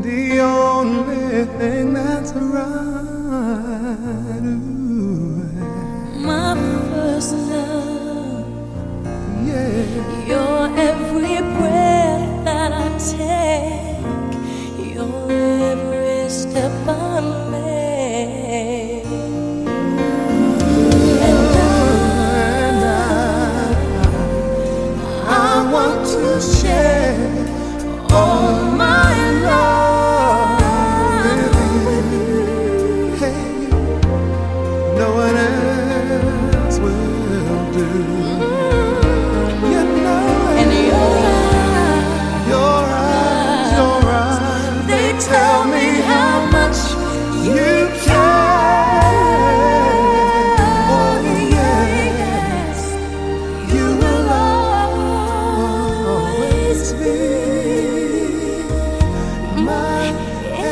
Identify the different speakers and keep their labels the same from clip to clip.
Speaker 1: the only thing that's right. Ooh.
Speaker 2: My first love,
Speaker 1: Yeah.
Speaker 2: your every breath that I take, your every step I make, and I want to share all my love with you.
Speaker 1: Hey, no one else will do. You know it.
Speaker 2: And
Speaker 1: Your eyes,
Speaker 2: they tell me how much you care.
Speaker 1: Oh,
Speaker 2: yes, you will always be my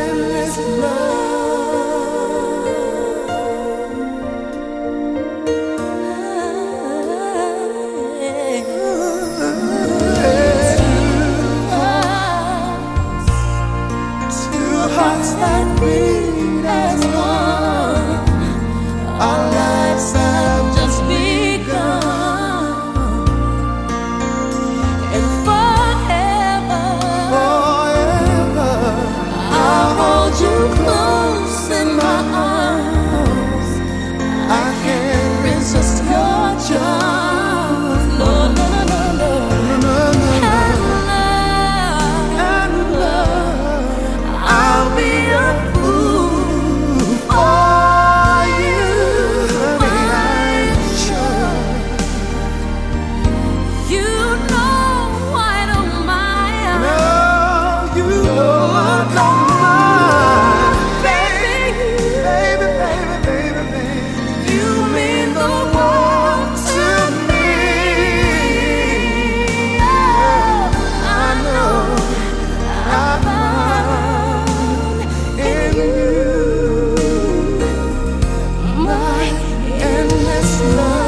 Speaker 2: endless
Speaker 1: two hearts that beat as one.
Speaker 2: Our lives have just begun, and forever I'll hold you close in my arms. I can't resist your charms. No, no, no, no, no. And love, I'll be a fool for you. I'm sure you know I don't mind.
Speaker 1: No, you know I don't mind.
Speaker 2: Baby,
Speaker 1: Baby, baby, baby, baby.
Speaker 2: you mean the world to me. Oh, I know I found in you my endless love.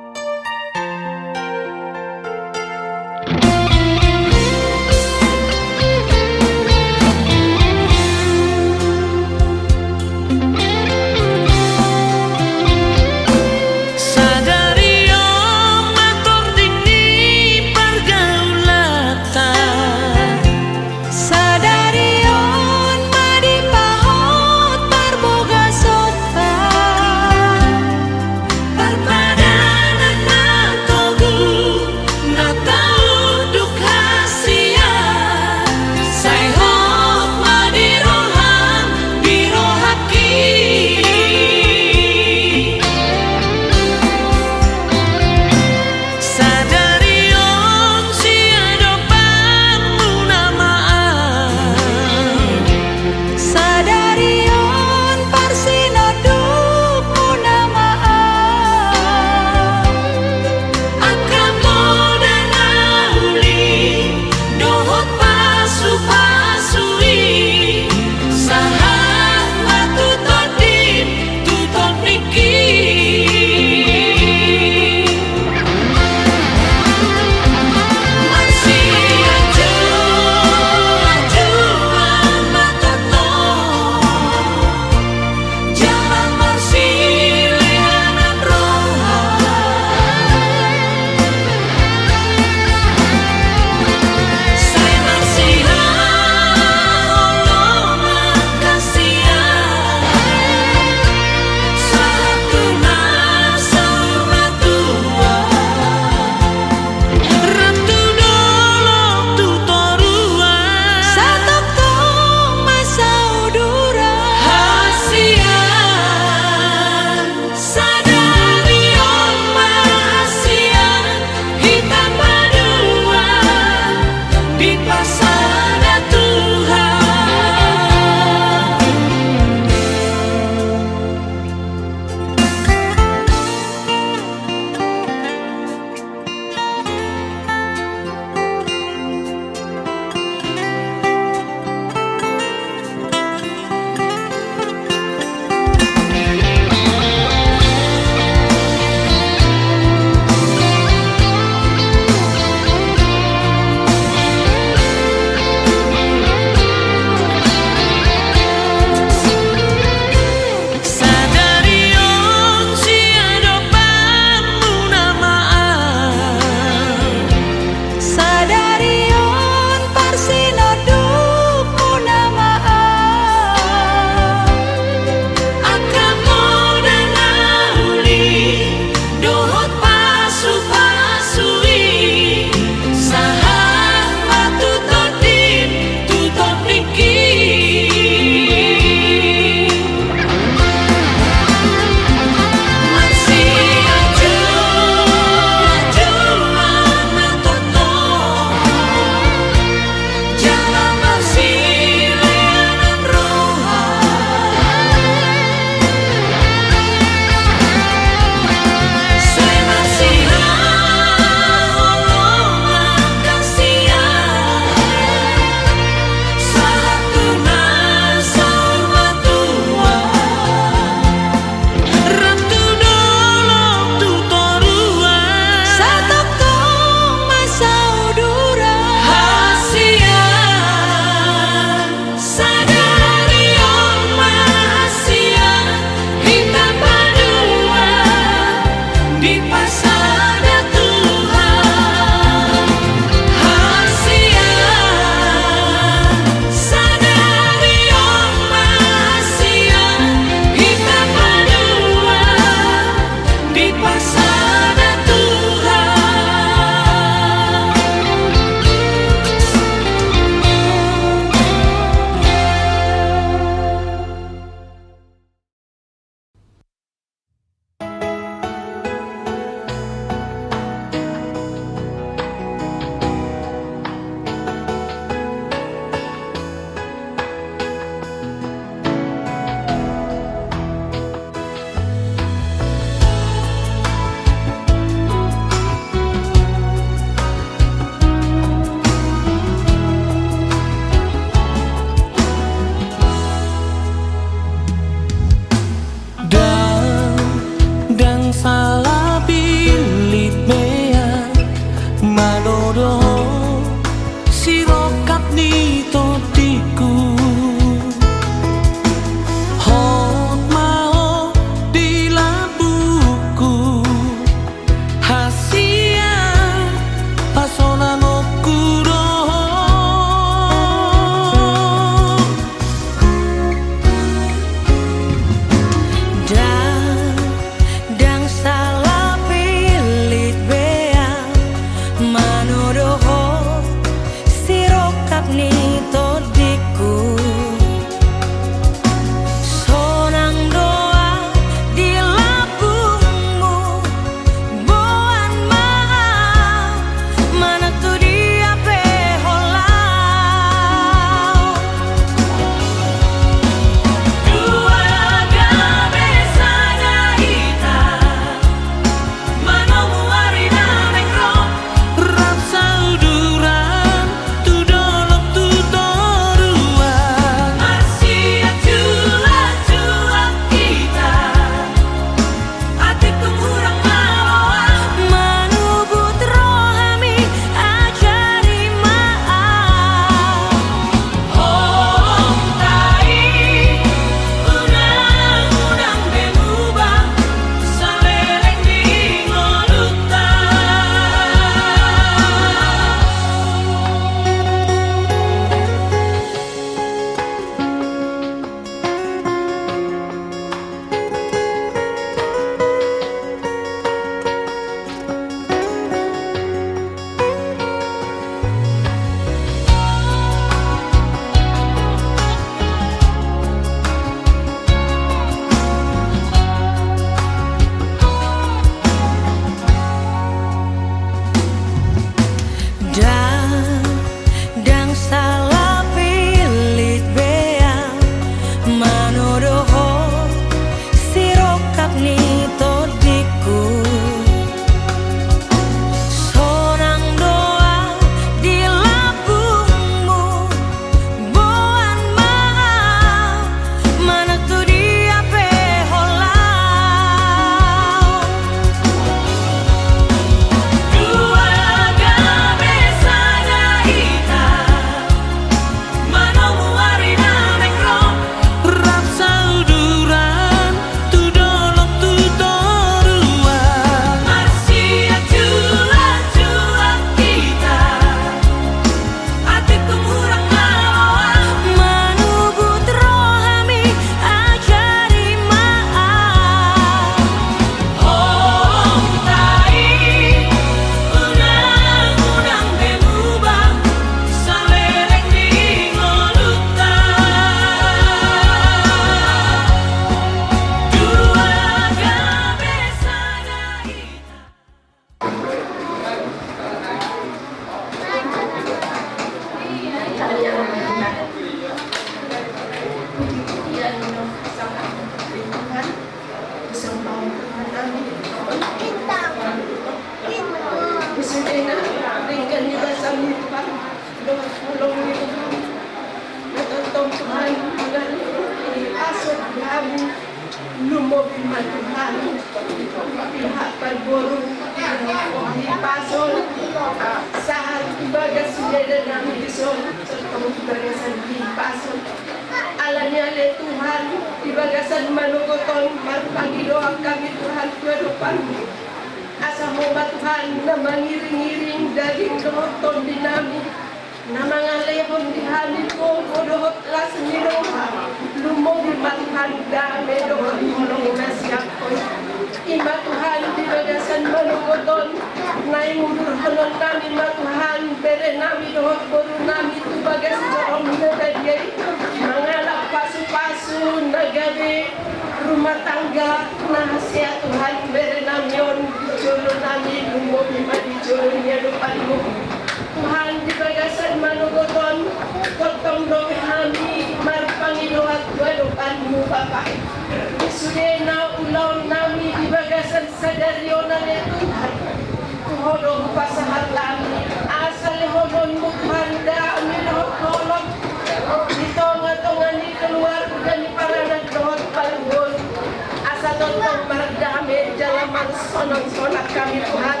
Speaker 3: Sonak kami Tuhan,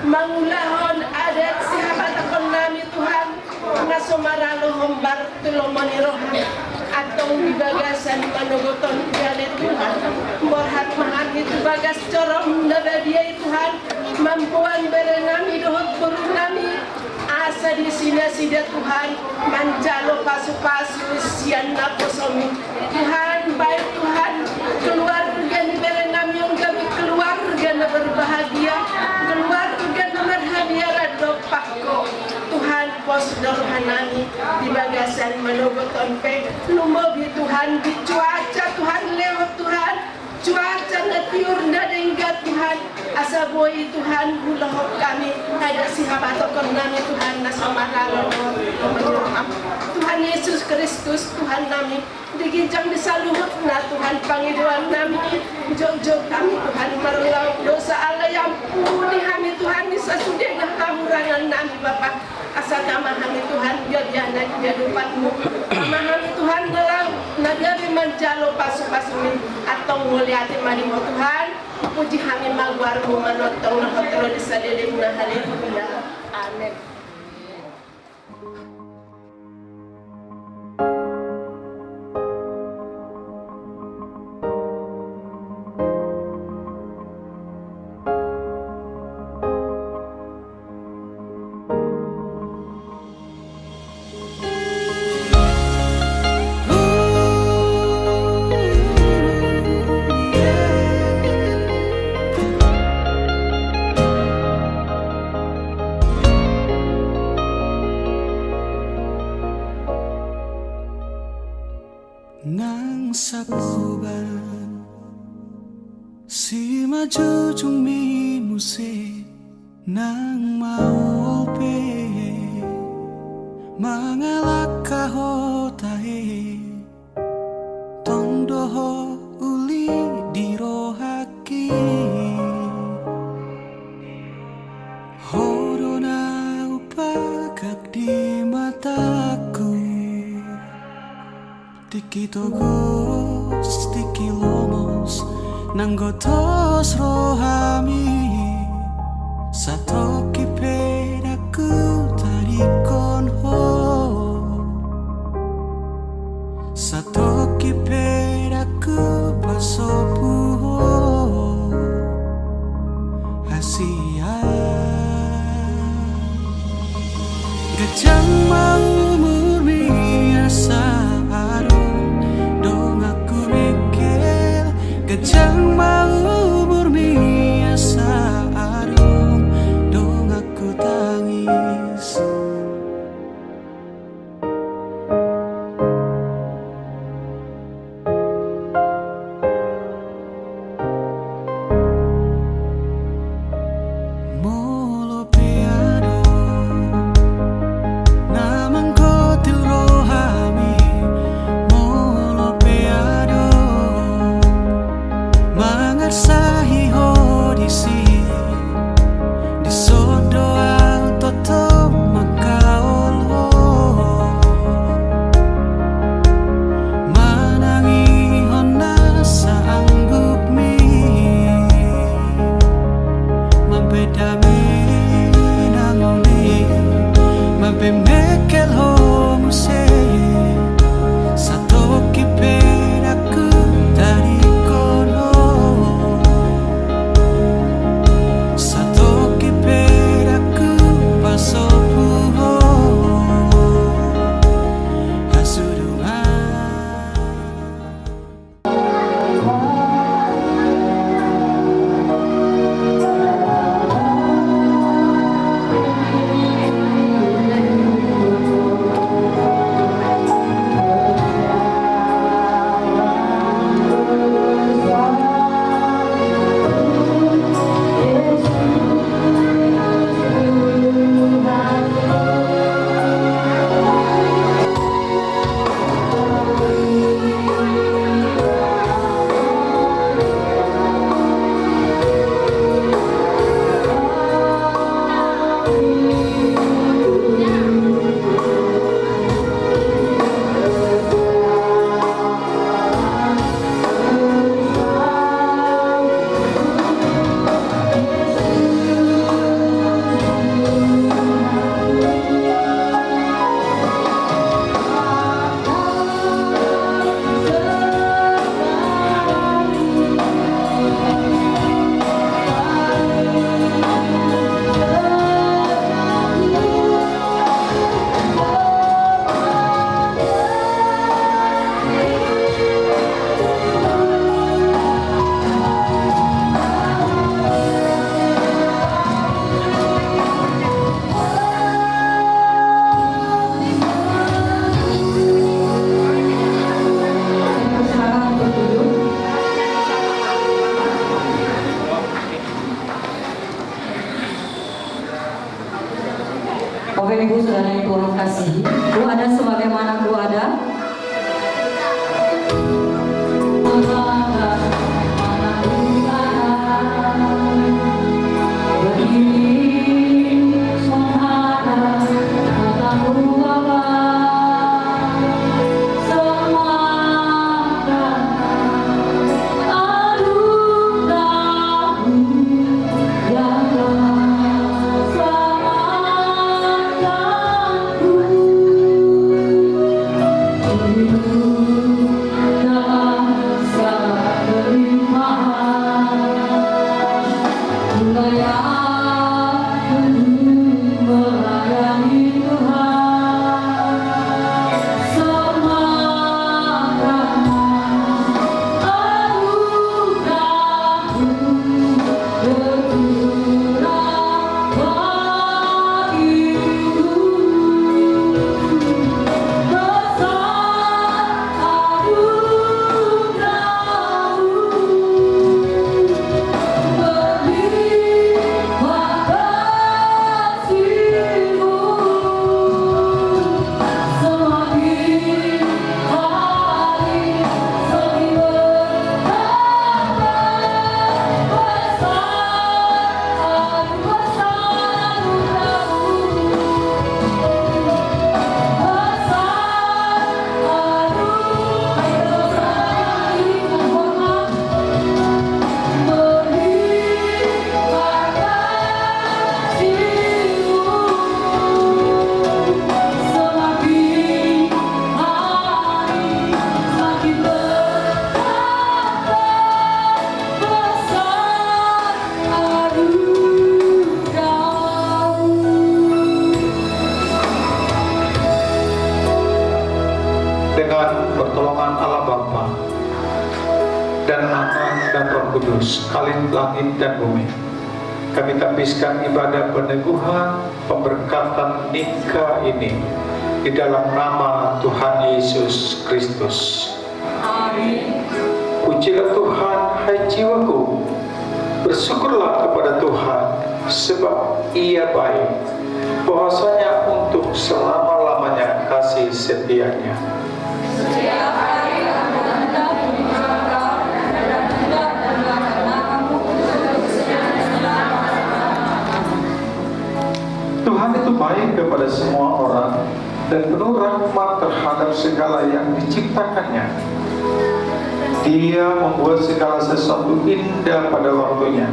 Speaker 3: mangulahon adat sahabat akon nami Tuhan, na sumaralo hombar tulomaniroh atong dibagasan manugoton galit Tuhan, morhat mahan itu bagas corom nabadiay Tuhan, mampuan berenami dohot burung nami, asa di sini sida Tuhan, manjalo pasu-pasu sian na posomi Tuhan, baik Tuhan, keluarga ni berenami yang kami keluarga na berbahagia, keluarga na berhadiah radok pakko, rohanani di bagasan manogoton pe lumobi Tuhan di cuaca Tuhan lewat Tuhan cuaca natiur nadenggat Tuhan asa boy Tuhan hulahok kami ada si habatokon nami Tuhan nasamaralo Tuhan Yesus Kristus Tuhan nami diginjang disaluhut na Tuhan Panginoon nami jog-jog kami Tuhan marulau dosa Allah yang puni kami Tuhan bisa sudah ngahamurangan nami Bapak asa kamahami Tuhan jadiana jadupatmu kamahami Tuhan dalam nagari manjalo pasu-pasumi atau nguliati manimo Tuhan puji kami magwarmu manotong nakotelo disadede na haleluya amin.
Speaker 1: Nang sapuban si majujung mi musik nang maupe mangalak kahotahe tongdoho uli dirohaki horona upagak di mataku Tiki togos, tiki lomos, nanggotos rohami Satoki pedaku tarikon ho Satoki pedaku pasopu ho Hasia Gajang mau murmi asa Gajang mau murmi asa arung dong aku tangis Molo piano namang kotil rohami Molo piano Mangarsahi hodisi di sodo ang toto makaol ho manangi hona sa anggup mi mabedami nangoni mabemekel ho muse satoki pedaku dari kono Satoki pedaku pasopu ho hasurungan
Speaker 4: saudara yang Tuhan kasihi. Ku ada sebagaimana ku ada.
Speaker 5: Dengan pertolongan Allah Bapa dan Anak dan Roh Kudus, Khalid langit dan bumi, kami tapiskan ibadah peneguhan pemberkatan nikah ini di dalam nama Tuhan Yesus Kristus. Amin. Pujilah Tuhan, hai jiwaku, bersyukurlah kepada Tuhan, sebab Ia baik, bahwasanya untuk selama-lamanya kasih setianya. Tuhan itu baik kepada semua orang dan penuh rahmat terhadap segala yang diciptakannya. Dia membuat segala sesuatu indah pada waktunya.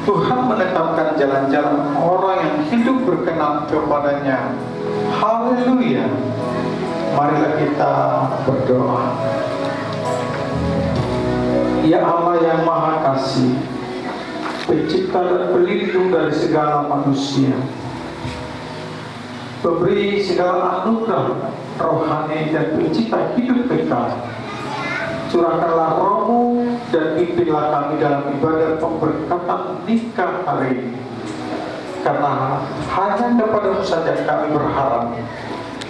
Speaker 5: Tuhan menetapkan jalan-jalan orang yang hidup berkenan kepadanya. Haleluya. Marilah kita berdoa. Ya Allah yang Maha Kasih, Pencipta dan Pelindung dari segala manusia, Pemberi segala anugerah rohani dan pencipta hidup kekal, curahkanlah Roh-Mu dan pimpinlah kami dalam ibadah pemberkatan nikah hari ini. Karena hanya kepada-Mu saja kami berharap.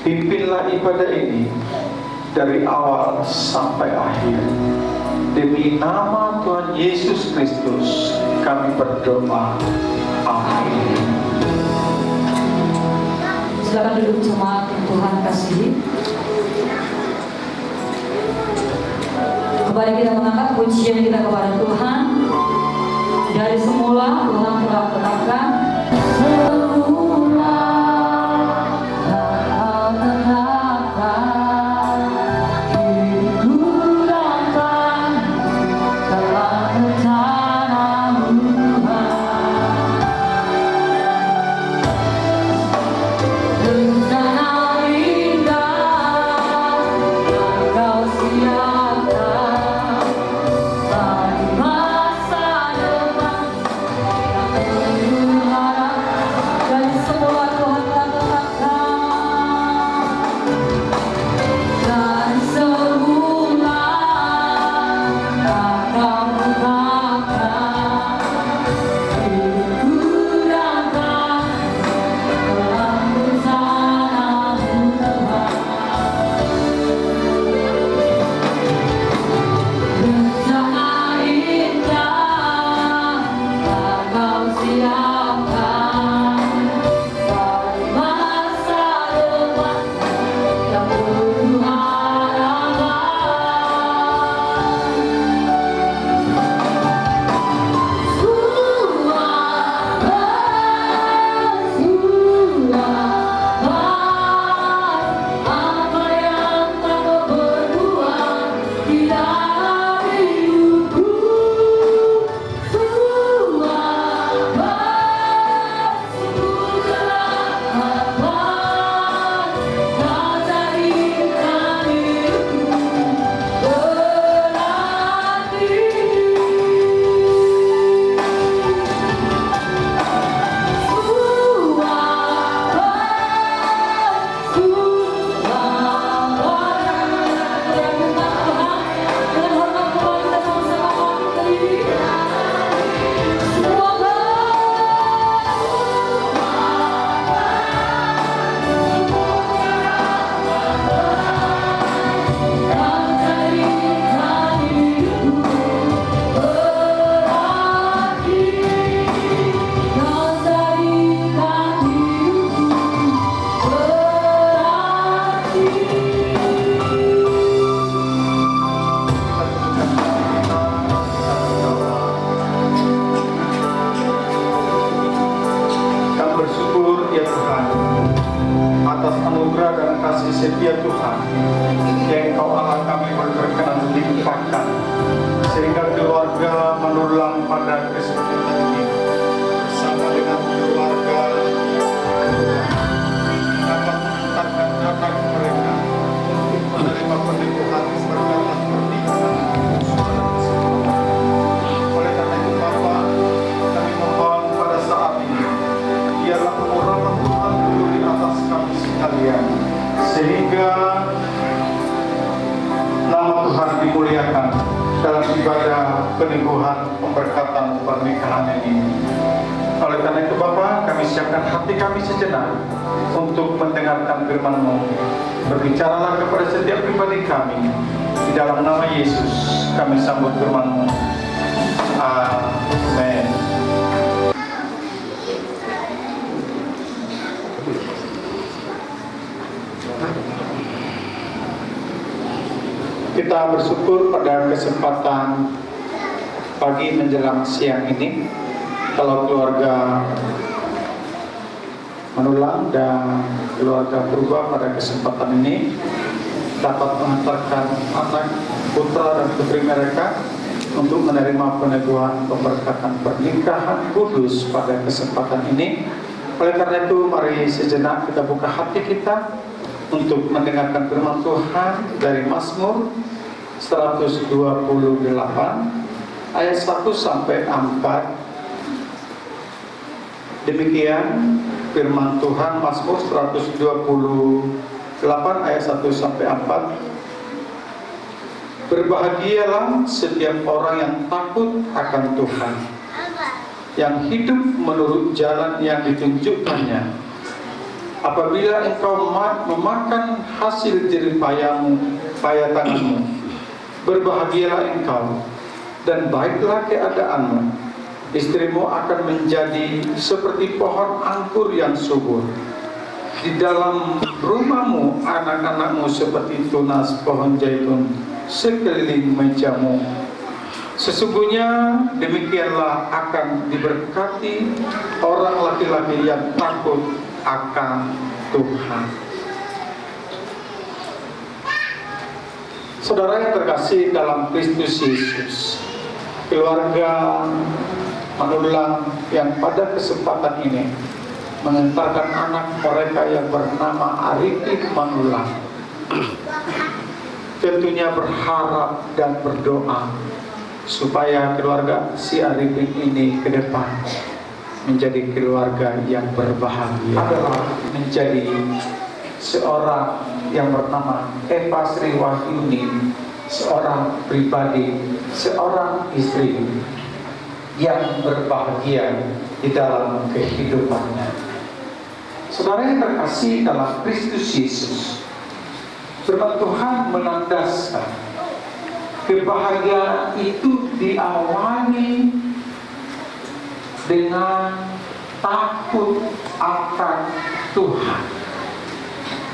Speaker 5: Pimpinlah ibadah ini dari awal sampai akhir. Demi nama Tuhan Yesus Kristus kami berdoa. Amin.
Speaker 4: Silakan duduk jemaat yang Tuhan kasihi. Kembali kita mengangkat pujian kita kepada Tuhan. Dari semula Tuhan telah tetapkan.
Speaker 2: Masa depan
Speaker 5: kasih setia Tuhan yang Engkau Allah kami berkenan limpahkan, sehingga keluarga Manulang pada kesempatan ini bersama dengan keluarga dapat mengantarkan anak mereka untuk menerima peneguhan berkatan pernikahan. Oleh karena itu Bapa, kami mohon pada saat ini, biarlah pengurapan Tuhan dulu di atas kami sekalian, sehingga nama Tuhan dimuliakan dalam ibadah peneguhan pemberkatan pernikahan ini. Oleh karena itu Bapa, kami siapkan hati kami sejenak untuk mendengarkan firman-Mu. Berbicaralah kepada setiap pribadi kami. Di dalam nama Yesus kami sambut firman-Mu. Amin. Kita bersyukur pada kesempatan pagi menjelang siang ini, kalau keluarga Manulang dan keluarga Purba pada kesempatan ini dapat mengantarkan anak putra dan putri mereka untuk menerima peneguhan pemberkatan pernikahan kudus pada kesempatan ini. Oleh karena itu, mari sejenak kita buka hati kita untuk mendengarkan firman Tuhan dari Mazmur 128 ayat 1 sampai 4. Demikian firman Tuhan, Mazmur 128 ayat 1 sampai 4. Berbahagialah setiap orang yang takut akan Tuhan, yang hidup menurut jalan yang ditunjukkannya. Apabila engkau memakan hasil jerih payah tanganmu, berbahagialah engkau dan baiklah keadaanmu. Istrimu akan menjadi seperti pohon anggur yang subur. Di dalam rumahmu anak-anakmu seperti tunas pohon zaitun sekeliling mejamu. Sesungguhnya demikianlah akan diberkati orang laki-laki yang takut akan Tuhan. Saudara yang terkasih dalam Kristus Yesus, keluarga Manulang yang pada kesempatan ini mengantarkan anak mereka yang bernama Arifin Manulang, tentunya berharap dan berdoa supaya keluarga si Arifin ini ke depan menjadi keluarga yang berbahagia, adalah menjadi seorang yang bernama Eva Sri Wahyuni, seorang pribadi, seorang istri yang berbahagia di dalam kehidupannya. Saudara yang terkasih dalam Kristus Yesus, firman Tuhan menandaskan kebahagiaan itu diawali dengan takut akan Tuhan.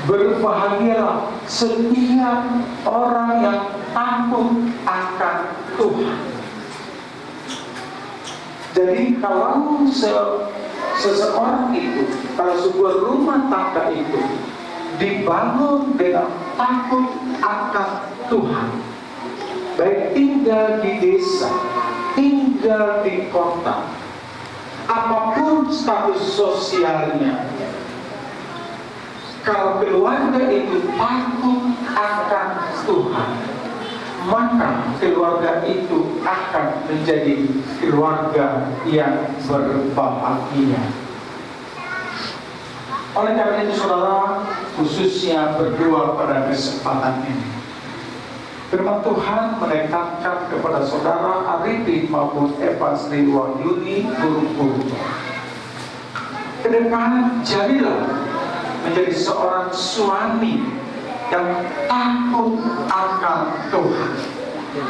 Speaker 5: Berbahagialah setiap orang yang takut akan Tuhan. Jadi kalau seseorang itu, kalau sebuah rumah tangga itu dibangun dengan takut akan Tuhan, baik tinggal di desa, tinggal di kota, apapun status sosialnya, kalau keluarga itu takut akan Tuhan, maka keluarga itu akan menjadi keluarga yang berbahagia. Oleh karena itu saudara, khususnya berdua pada kesempatan ini, firman Tuhan menekankan kepada saudara Arifin maupun Eva Sri Wahyuni guru-guru, ke depan jadilah menjadi seorang suami yang takut akan Tuhan,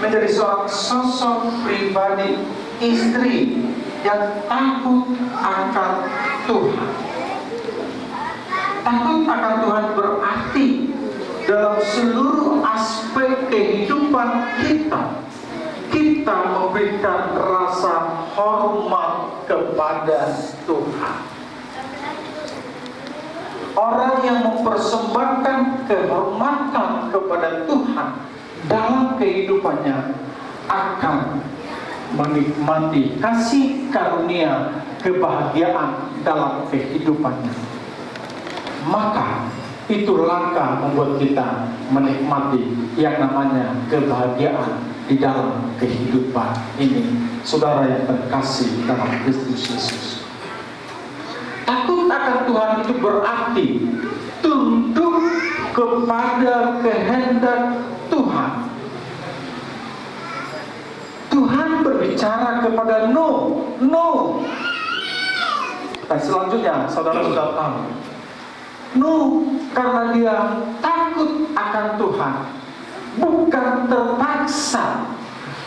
Speaker 5: menjadi seorang sosok pribadi istri yang takut akan Tuhan. Takut akan Tuhan berarti dalam seluruh aspek kehidupan kita memberikan rasa hormat kepada Tuhan. Orang yang mempersembahkan kehormatan kepada Tuhan dalam kehidupannya akan menikmati kasih karunia kebahagiaan dalam kehidupannya. Maka itu langkah membuat kita menikmati yang namanya kebahagiaan di dalam kehidupan ini. Saudara yang terkasih dalam Kristus Yesus, takut akan Tuhan itu berarti tunduk kepada kehendak Tuhan. Tuhan berbicara kepada No. Dan selanjutnya saudara sudah tahu, No karena dia takut akan Tuhan, bukan terpaksa,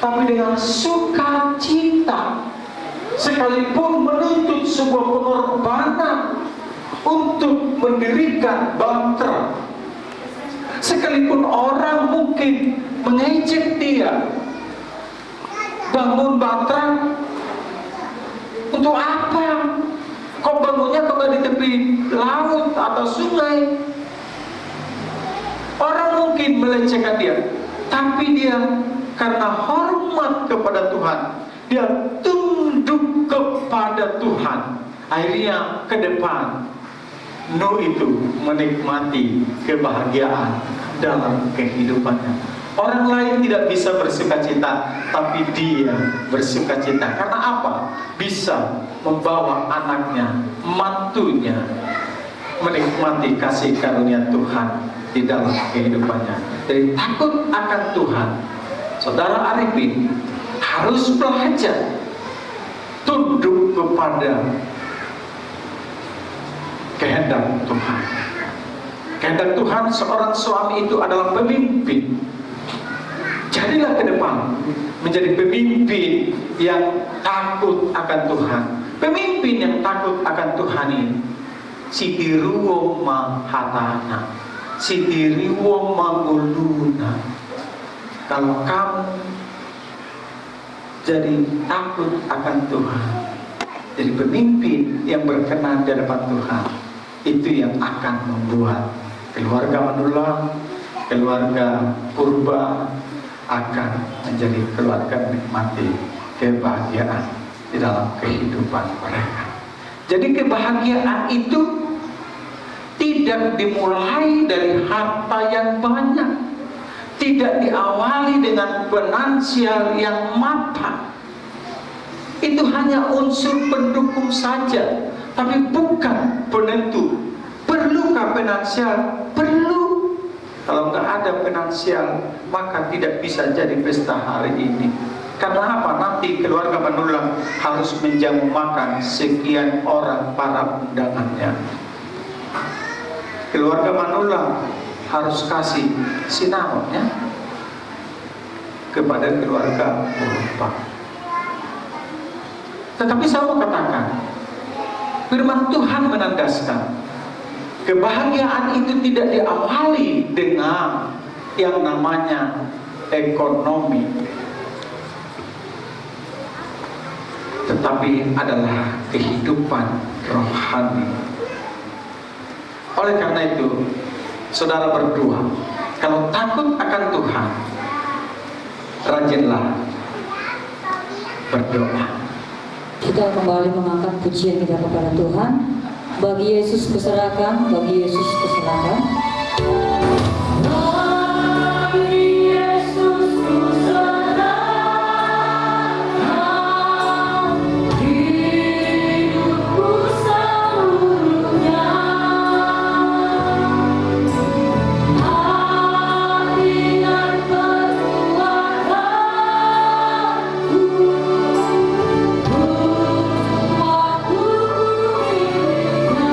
Speaker 5: tapi dengan sukacita, sekalipun menuntut sebuah pengorbanan untuk mendirikan Batra, sekalipun orang mungkin mengejek dia, bangun Batra untuk apa? Kok bangunnya kok di tepi laut atau sungai? Orang mungkin melecehkan dia, tapi dia karena hormat kepada Tuhan, dia tunduk kepada Tuhan. Akhirnya ke depan, No itu menikmati kebahagiaan dalam kehidupannya. Orang lain tidak bisa bersukacita, tapi dia bersukacita. Karena apa? Bisa membawa anaknya, mantunya menikmati kasih karunia Tuhan di dalam kehidupannya. Jadi takut akan Tuhan, saudara Arifin harus belajar tunduk kepada kehendak Tuhan. Kehendak Tuhan, seorang suami itu adalah pemimpin. Jadilah ke depan menjadi pemimpin yang takut akan Tuhan. Pemimpin yang takut akan Tuhan ini sitiruwo mahatana, sitiriwo manguluna. Kalau kamu jadi takut akan Tuhan, jadi pemimpin yang berkenan di hadapan Tuhan, itu yang akan membuat keluarga Manula, keluarga Purba akan menjadi keluarga menikmati kebahagiaan di dalam kehidupan mereka. Jadi kebahagiaan itu tidak dimulai dari harta yang banyak, tidak diawali dengan finansial yang matang. Itu hanya unsur pendukung saja, tapi bukan penentu. Perlukah finansial? Perlu. Kalau nggak ada finansial, maka tidak bisa jadi pesta hari ini. Karena apa? Nanti keluarga Manula harus menjamu makan sekian orang para undangannya. Keluarga Manula harus kasih sinarnya kepada keluarga Purba. Tetapi saya mau katakan, firman Tuhan menandaskan kebahagiaan itu tidak diawali dengan yang namanya ekonomi, tetapi adalah kehidupan rohani. Oleh karena itu, saudara berdua, kalau takut akan Tuhan, rajinlah berdoa.
Speaker 4: Kita kembali mengangkat pujian kita kepada Tuhan. Bagi Yesus kuserahkan, bagi Yesus kuserahkan. Bagi Yesus kuserahkan hidupku seluruhnya. Hati dan perbuatanku, buatku miliknya.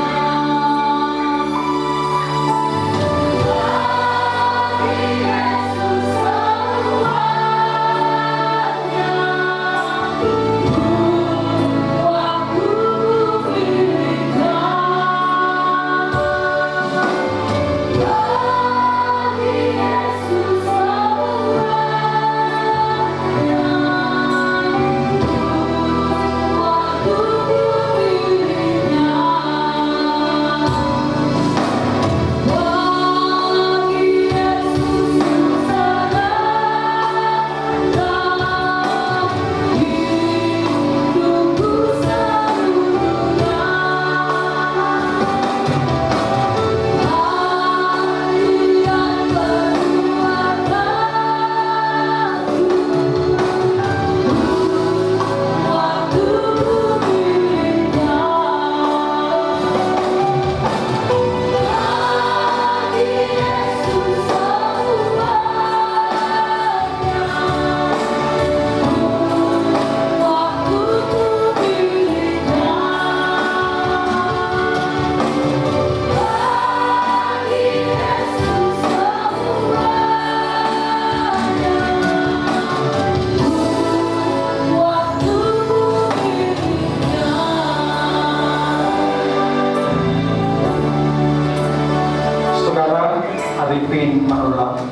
Speaker 5: Arifin Marulam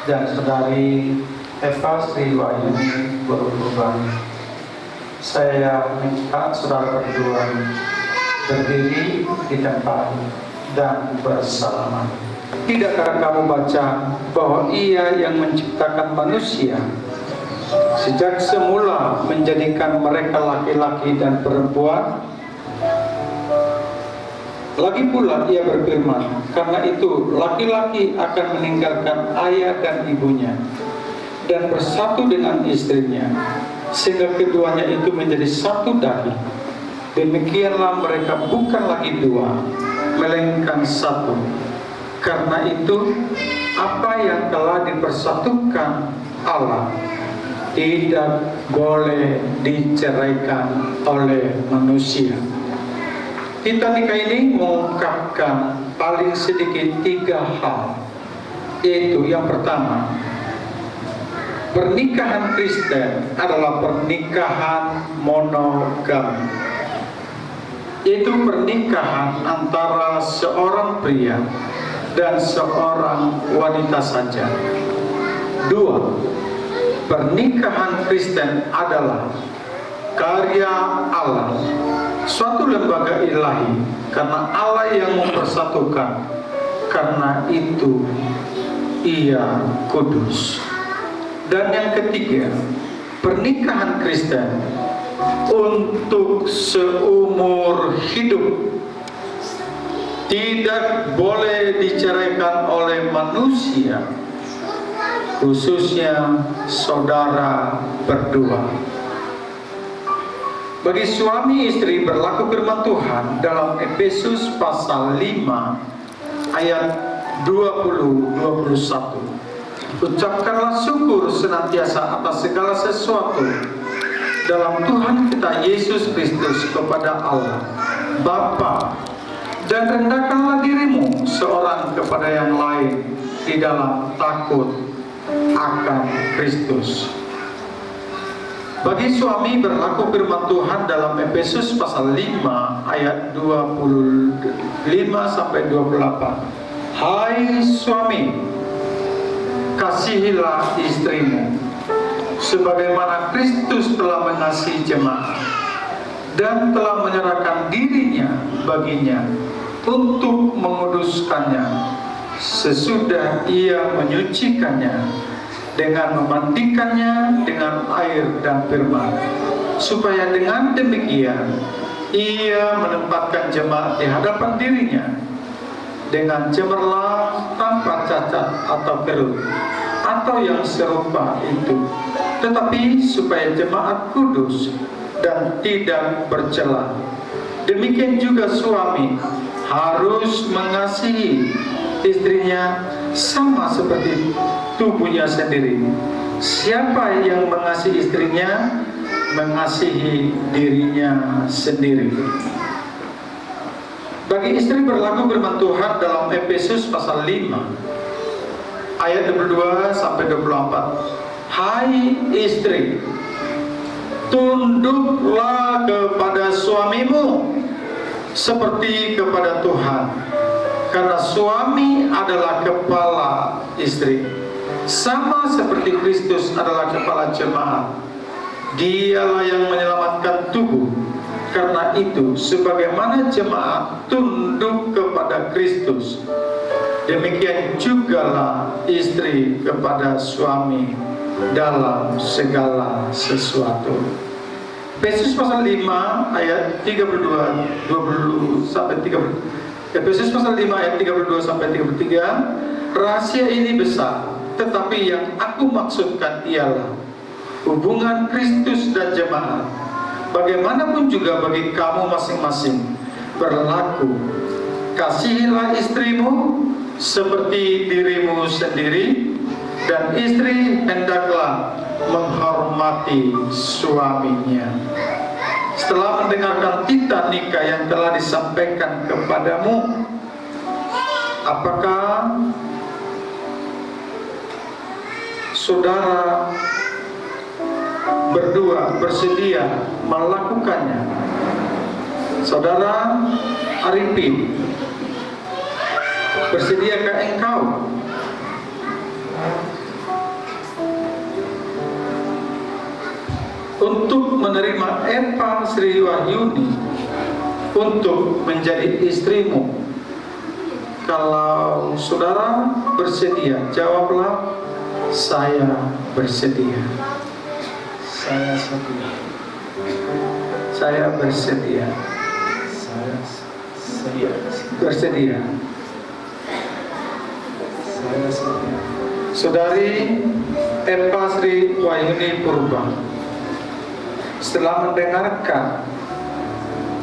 Speaker 5: dan saudari Eva Sriwayuni Purban. Saya minta saudara berdua berdiri di tempat dan bersalaman. Tidakkah kamu baca bahwa Ia yang menciptakan manusia sejak semula menjadikan mereka laki-laki dan perempuan? Lagi pula Ia berfirman, karena itu laki-laki akan meninggalkan ayah dan ibunya dan bersatu dengan istrinya, sehingga keduanya itu menjadi satu dahi. Demikianlah mereka bukan lagi dua, melainkan satu. Karena itu apa yang telah dipersatukan Allah tidak boleh diceraikan oleh manusia. Titanic ini mengungkapkan paling sedikit 3 hal, yaitu yang pertama, pernikahan Kristen adalah pernikahan monogami, yaitu pernikahan antara seorang pria dan seorang wanita saja. 2. Pernikahan Kristen adalah karya Allah, suatu lembaga ilahi, karena Allah yang mempersatukan. Karena itu Ia kudus. Dan yang ketiga, pernikahan Kristen untuk seumur hidup, tidak boleh diceraikan oleh manusia, khususnya saudara berdua. Bagi suami istri berlaku firman Tuhan dalam Efesus pasal 5 ayat 20-21. Ucapkanlah syukur senantiasa atas segala sesuatu dalam Tuhan kita Yesus Kristus kepada Allah Bapa, dan rendahkanlah dirimu seorang kepada yang lain di dalam takut akan Kristus. Bagi suami berlaku firman Tuhan dalam Efesus pasal 5 ayat 25-28. Hai suami, kasihilah istrimu sebagaimana Kristus telah mengasihi jemaat dan telah menyerahkan dirinya baginya untuk menguduskannya sesudah Ia menyucikannya dengan memandikannya dengan air dan firman, supaya dengan demikian Ia menempatkan jemaat di hadapan dirinya dengan cemerlang, tanpa cacat atau kerut atau yang serupa itu, tetapi supaya jemaat kudus dan tidak bercela. Demikian juga suami harus mengasihi istrinya sama seperti tubuhnya sendiri. Siapa yang mengasihi istrinya, mengasihi dirinya sendiri. Bagi istri berlaku firman Tuhan dalam Efesus pasal 5 ayat 22-24. Hai istri, tunduklah kepada suamimu seperti kepada Tuhan, karena suami adalah kepala istri, sama seperti Kristus adalah kepala jemaat. Dialah yang menyelamatkan tubuh. Karena itu, sebagaimana jemaat tunduk kepada Kristus, demikian jugalah istri kepada suami dalam segala sesuatu. Efesus pasal 5 ayat 32 sampai 30. Efesus pasal 5 ayat 32 sampai 33. Rahasia ini besar, tetapi yang aku maksudkan ialah hubungan Kristus dan jemaat. Bagaimanapun juga bagi kamu masing-masing berlaku, kasihilah istrimu seperti dirimu sendiri, dan istri hendaklah menghormati suaminya. Setelah mendengarkan titah nikah yang telah disampaikan kepadamu, apakah saudara berdua bersedia melakukannya? Saudara Arifin Bersediakah engkau untuk menerima Eva Sri Wahyuni untuk menjadi istrimu? Kalau saudara bersedia, jawablah, saya bersedia.
Speaker 1: Saya setia.
Speaker 5: Saya bersedia.
Speaker 1: Saya setia.
Speaker 5: Bersedia.
Speaker 1: Saya setia.
Speaker 5: Saudari Eva Sri Wahyuni Purba, setelah mendengarkan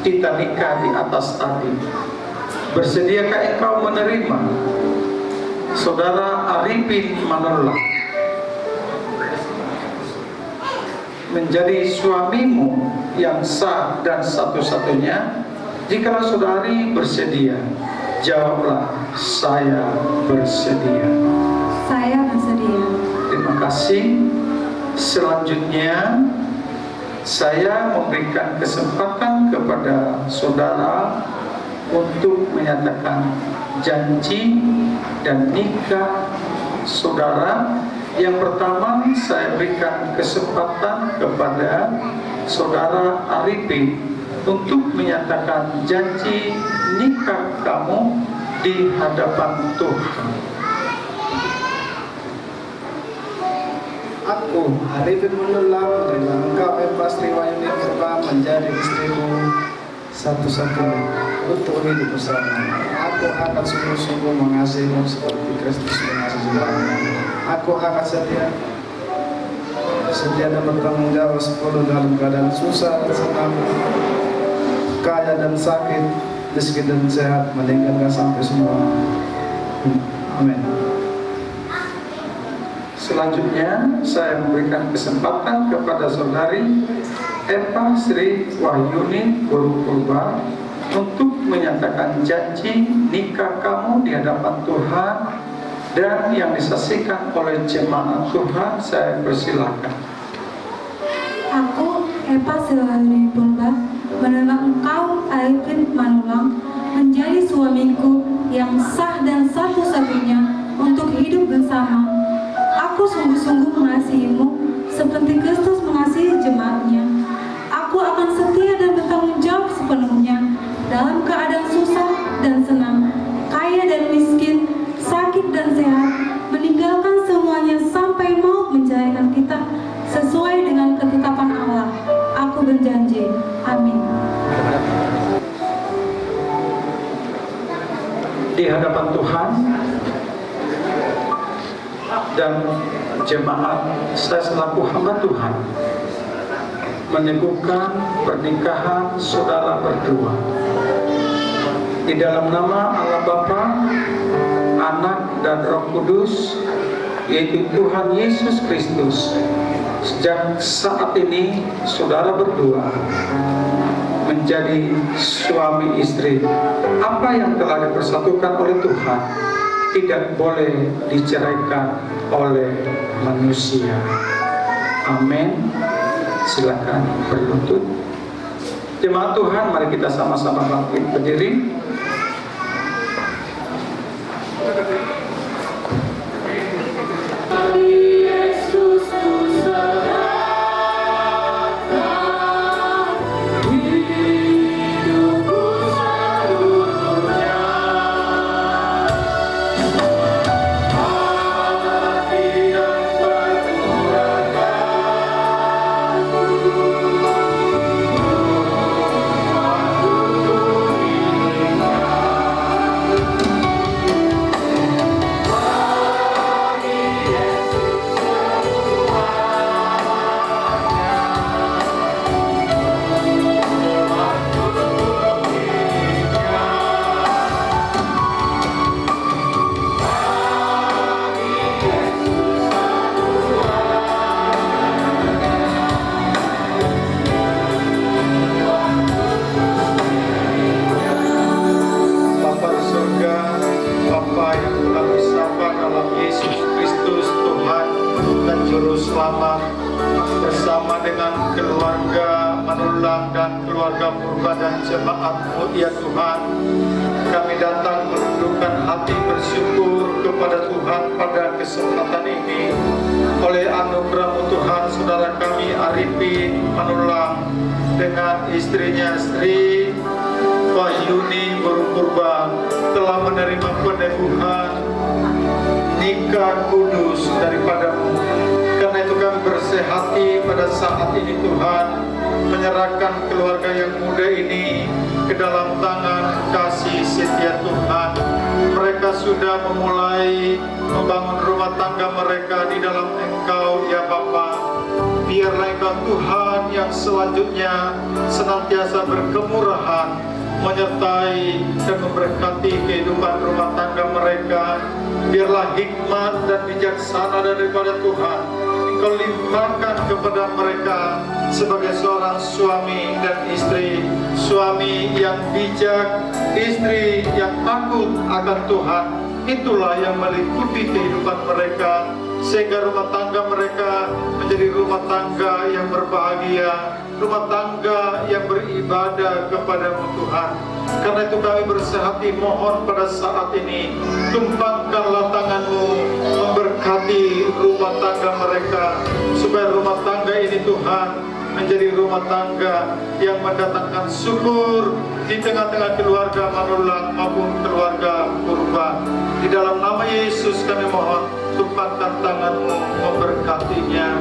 Speaker 5: kita nikah di atas tadi, bersediakah engkau menerima saudara Arifin Manullah menjadi suamimu yang sah dan satu-satunya? Jikalau saudari bersedia, jawablah, saya bersedia.
Speaker 2: Saya bersedia.
Speaker 5: Terima kasih. Selanjutnya saya memberikan kesempatan kepada saudara untuk menyatakan janji dan nikah saudara. Yang pertama, saya berikan kesempatan kepada saudara Arifin untuk menyatakan janji nikah kamu di hadapan Tuhan.
Speaker 1: Aku, Arifin Manullah, menerima engkau Eva Sri Wahyuni Purba menjadi istrimu satu-satunya untuk hidup bersama. Aku akan sungguh-sungguh mengasihimu seperti Kristus mengasihi jemaatnya. Aku akan setia dan bertanggung jawab sepenuh dalam keadaan susah dan senang, kaya dan sakit, miskin dan sehat, meninggalkan sampai semua. Amin.
Speaker 5: Selanjutnya saya memberikan kesempatan kepada saudari Eva Sri Wahyuni Purba untuk menyatakan janji nikah kamu di hadapan Tuhan dan yang disaksikan oleh jemaat Tuhan. Saya persilakan.
Speaker 2: Aku, Eva Sri Wahyuni Purba, menerima engkau, Arifin Manullah, menjadi suamiku yang sah dan satu-satunya untuk hidup bersama. Aku sungguh-sungguh mengasihimu seperti Kristus mengasihi jemaatnya. Aku akan setia dan bertanggung jawab sepenuhnya dalam keadaan susah dan senang, kaya dan miskin, sakit dan sehat, meninggalkan semuanya sampai maut menceraikan kita sesuai dengan ketetapan Allah. Aku berjanji. Amin.
Speaker 5: Di hadapan Tuhan dan jemaat, saya selaku hamba Tuhan meneguhkan pernikahan saudara berdua di dalam nama Allah Bapa, Anak dan Roh Kudus, yaitu Tuhan Yesus Kristus. Sejak saat ini saudara berdua menjadi suami istri. Apa yang telah dipersatukan oleh Tuhan tidak boleh diceraikan oleh manusia. Amin. Silakan berlutut. Jemaat Tuhan, mari kita sama-sama bangkit berdiri. Bersama dengan keluarga Manullah dan keluarga Purba dan jemaat-Mu, ya Tuhan, kami datang menundukkan hati bersama kepada Tuhan pada kesempatan ini. Oleh anugerah Tuhan, saudara kami Arifin Manulang dengan istrinya Sri Wahyuni Purba telah menerima peneguhan nikah kudus daripadamu. Karena itu kami bersehati pada saat ini Tuhan, menyerahkan keluarga yang muda ini ke dalam tangan kasih setia Tuhan. Mereka sudah memulai membangun rumah tangga mereka di dalam Engkau ya Bapa. Biarlah Engkau Tuhan yang selanjutnya senantiasa berkemurahan, menyertai dan memberkati kehidupan rumah tangga mereka. Biarlah hikmat dan bijaksana daripada Tuhan Engkau limpahkan kepada mereka sebagai seorang suami dan istri. Suami yang bijak, istri yang takut akan Tuhan. Itulah yang meliputi kehidupan mereka, sehingga rumah tangga mereka menjadi rumah tangga yang berbahagia, rumah tangga yang beribadah kepada-Mu Tuhan. Karena itu kami bersehati mohon pada saat ini, tumpangkanlah tangan-Mu memberkati rumah tangga mereka, supaya rumah tangga ini Tuhan menjadi rumah tangga yang mendatangkan syukur di tengah-tengah keluarga Manulang maupun keluarga Purba. Di dalam nama Yesus kami mohon, tumpangkan tangan-Mu memberkatinya.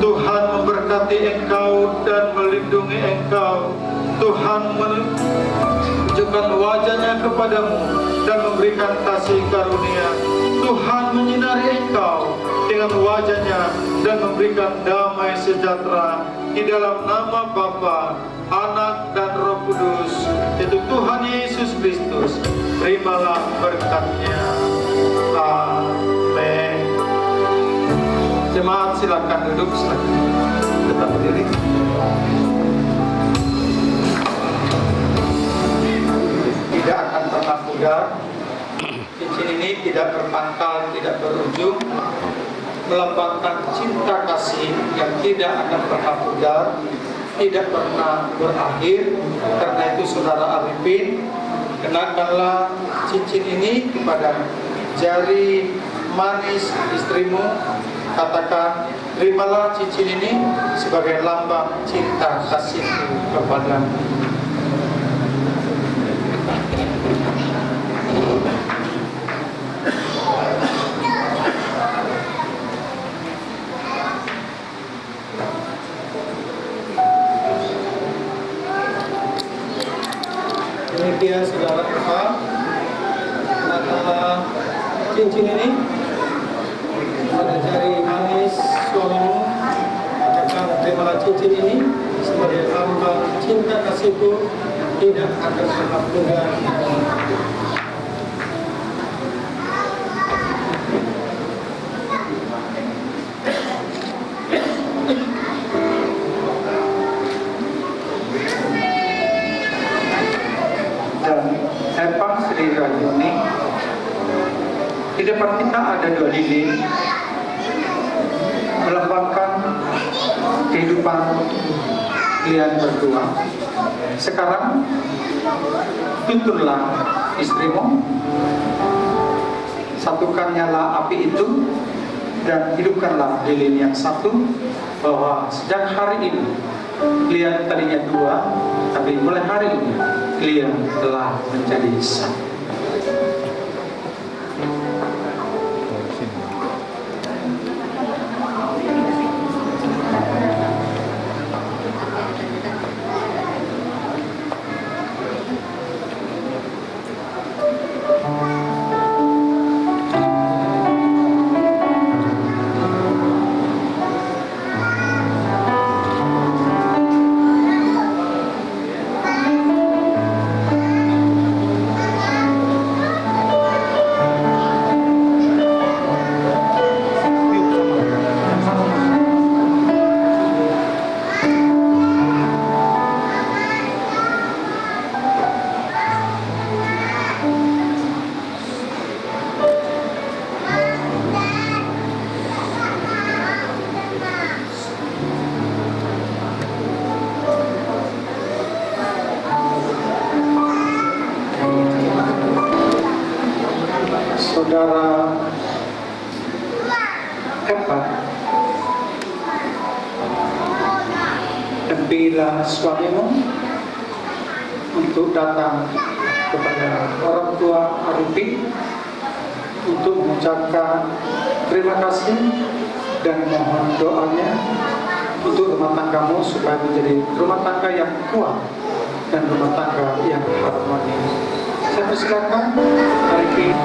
Speaker 5: Tuhan memberkati engkau dan melindungi engkau. Tuhan menunjukkan wajahnya kepadamu dan memberikan kasih karunia. Tuhan menyinari engkau dengan wajahnya dan memberikan damai sejahtera. Di dalam nama Bapa, Anak dan Roh Kudus, yaitu Tuhan Yesus Kristus, terimalah berkat-Nya. Amin. Jemaat silakan duduk, silakan tetap berdiri. Tidak akan pernah pudar. Cincin ini tidak berpangkal, tidak berujung, melambangkan cinta kasih yang tidak akan pernah pudar, tidak pernah berakhir. Karena itu saudara Arifin, kenakanlah cincin ini kepada jari manis istrimu. Katakan, terimalah cincin ini sebagai lambang cinta kasihku kepadamu. Demikian saudara Eva, kenakanlah cincin ini pada jari manis suamimu. Katakan, terimalah cincin ini sebagai lambang cinta kasihku, tidak akan pernah pudar. Eva Sri Wahyuni, di depan kita ada 2 lilin melambangkan kehidupan kalian berdua. Sekarang tuntunlah istrimu, satukan nyala api itu dan hidupkanlah lilin yang satu, bahwa sejak hari ini kalian tadinya 2, tapi mulai hari ini kalian telah menjadi satu. Saudara Eva dan bila suamimu untuk datang kepada orang tua Arifin untuk mengucapkan terima kasih dan mohon doanya untuk rumah tanggamu supaya menjadi rumah tangga yang kuat dan rumah tangga yang harmoni. Saya persilakan Arifin.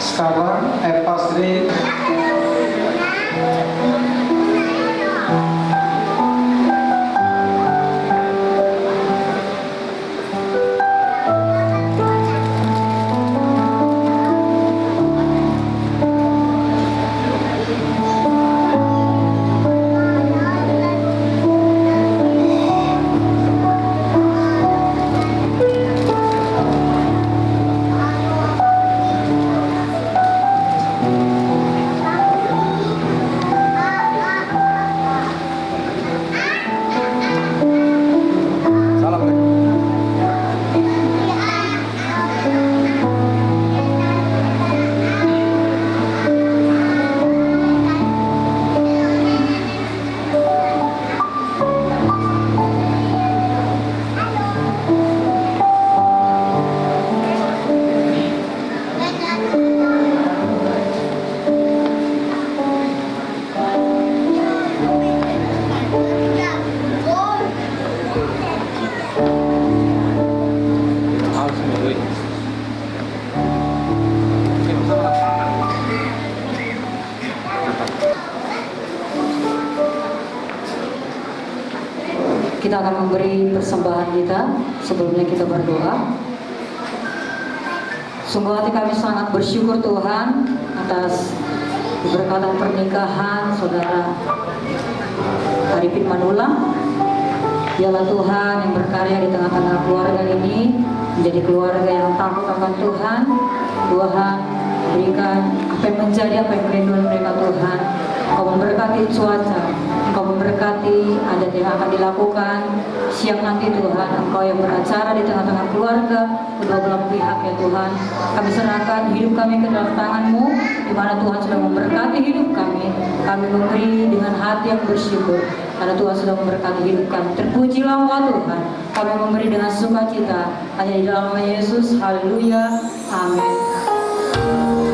Speaker 5: Sekarang Eva Sri
Speaker 4: Kita akan memberi persembahan kita sebelumnya kita berdoa. Sungguh hati kami sangat bersyukur Tuhan atas keberkatan pernikahan saudara Arifin Manula. Dialah Tuhan yang berkarya di tengah-tengah keluarga ini menjadi keluarga yang takut akan Tuhan. Tuhan berikan apa yang menjadi apa yang kerinduan mereka Tuhan. Kau memberkati cuaca, Engkau memberkati adat yang akan dilakukan siang nanti Tuhan. Engkau yang beracara di tengah-tengah keluarga kedua belah pihak ya Tuhan. Kami serahkan hidup kami ke dalam tangan-Mu, di mana Tuhan sudah memberkati hidup kami. Kami memberi dengan hati yang bersyukur karena Tuhan sudah memberkati hidup kami. Terpujilah Engkau Tuhan. Kami memberi dengan sukacita hanya di dalam nama Yesus. Haleluya. Amin.
Speaker 2: Terima kasih Yesus.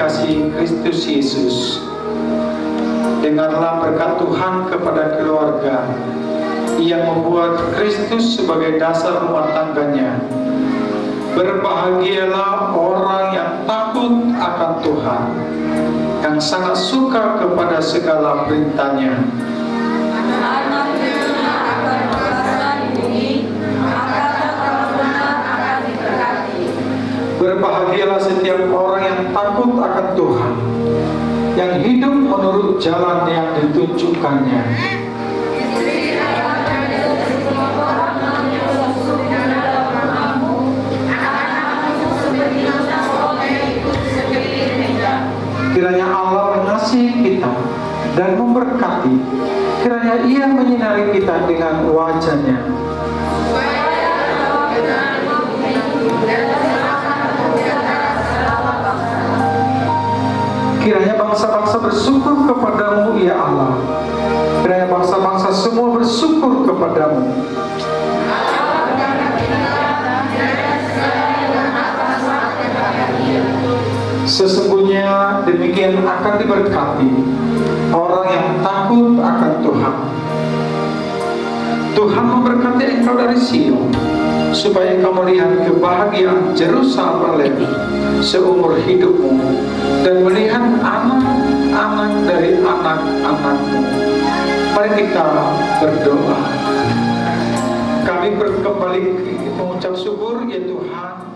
Speaker 5: kasih Kristus Yesus. Dengarlah berkat Tuhan kepada keluarga yang membuat Kristus sebagai dasar rumah tangganya. Berbahagialah orang yang takut akan Tuhan, yang sangat suka kepada segala perintahnya. Berbahagialah setiap orang yang takut akan Tuhan, yang hidup menurut jalan yang ditunjukkannya. Kiranya Allah mengasihi kita dan memberkati. Kiranya Ia menyinari kita dengan wajah-Nya. Kiranya bangsa-bangsa bersyukur kepadamu, ya Allah. Kiranya bangsa-bangsa semua bersyukur kepadamu. Sesungguhnya demikian akan diberkati orang yang takut akan Tuhan. Tuhan memberkati engkau dari Sion, supaya engkau melihat kebahagiaan Yerusalem seumur hidupmu, dan melihat anak-anak dari anak-anakmu. Mari kita berdoa. Kami kembali mengucap syukur, ya Tuhan.